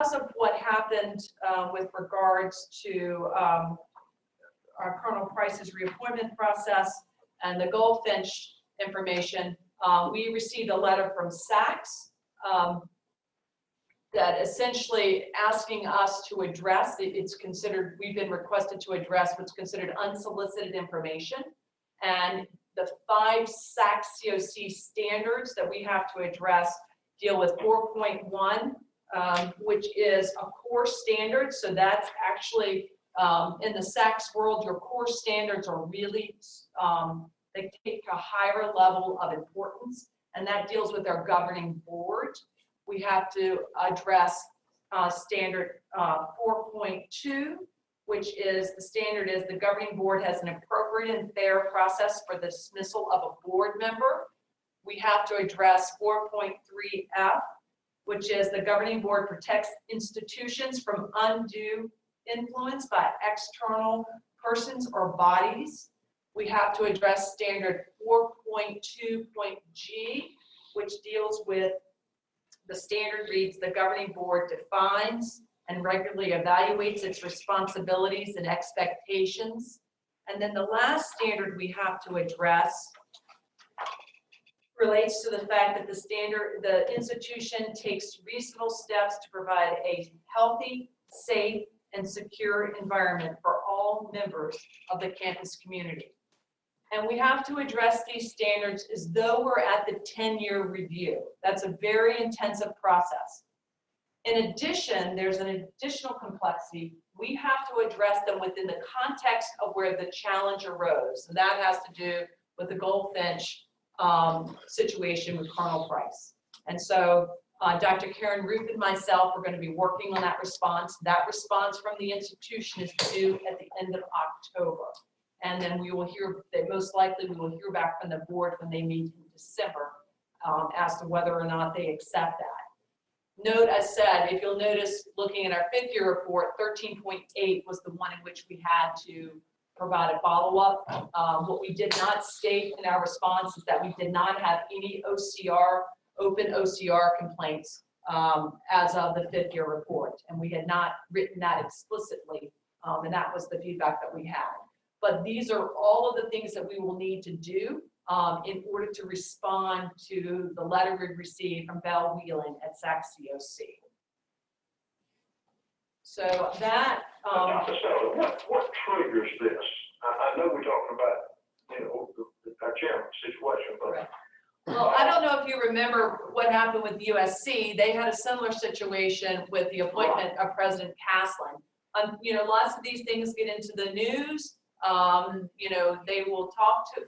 of what happened with regards to our Colonel Price's reappointment process and the Goldfinch information, we received a letter from Sachs that essentially asking us to address, it's considered, we've been requested to address what's considered unsolicited information. And the 5 Sachs COC standards that we have to address deal with 4.1, which is a core standard. So that's actually, in the Sachs world, your core standards are really, they take a higher level of importance, and that deals with our governing board. We have to address standard 4.2, which is the standard is the governing board has an appropriate and fair process for the dismissal of a board member. We have to address 4.3F, which is the governing board protects institutions from undue influence by external persons or bodies. We have to address standard 4.2.G, which deals with the standard reads the governing board defines and regularly evaluates its responsibilities and expectations. And then the last standard we have to address relates to the fact that the institution takes reasonable steps to provide a healthy, safe, and secure environment for all members of the campus community. And we have to address these standards as though we're at the 10-year review. That's a very intensive process. In addition, there's an additional complexity. We have to address them within the context of where the challenge arose. And that has to do with the Goldfinch situation with Colonel Price. And so Dr. Karen Ruth and myself are going to be working on that response. That response from the institution is due at the end of October. And then we will hear that most likely we will hear back from the board when they meet in December as to whether or not they accept that. Note, as said, if you'll notice, looking at our 5th year report, 13.8 was the one in which we had to provide a follow-up. What we did not state in our response is that we did not have any open OCR complaints as of the 5th year report. And we had not written that explicitly, and that was the feedback that we had. But these are all of the things that we will need to do in order to respond to the letter we received from Bell Wheeling at Sachs COC. So that. Dr. Sally, what triggers this? I know we're talking about, our chairman's situation, but. Right. Well, I don't know if you remember what happened with USC. They had a similar situation with the appointment of President Caslin. Lots of these things get into the news. They will talk to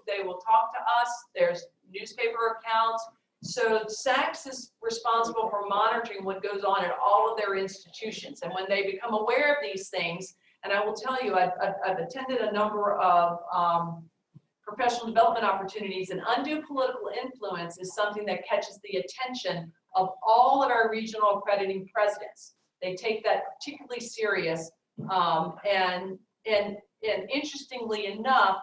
us. There's newspaper accounts. So Sachs is responsible for monitoring what goes on at all of their institutions. And when they become aware of these things, and I will tell you, I've attended a number of professional development opportunities, and undue political influence is something that catches the attention of all of our regional accrediting presidents. They take that particularly serious, and interestingly enough,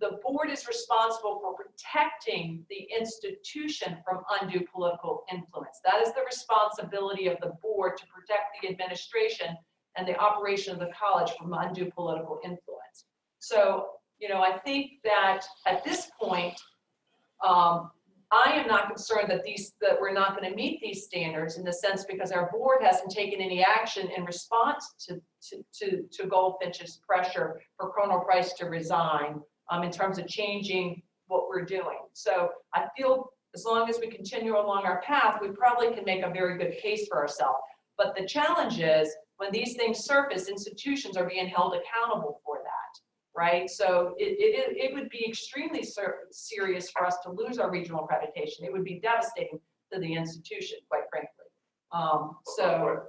the board is responsible for protecting the institution from undue political influence. That is the responsibility of the board, to protect the administration and the operation of the college from undue political influence. So, I think that at this point, I am not concerned that we're not going to meet these standards, in the sense because our board hasn't taken any action in response to Goldfinch's pressure for Colonel Price to resign in terms of changing what we're doing. So I feel as long as we continue along our path, we probably can make a very good case for ourselves. But the challenge is when these things surface, institutions are being held accountable for that, right? So it would be extremely serious for us to lose our regional accreditation. It would be devastating to the institution, quite frankly. So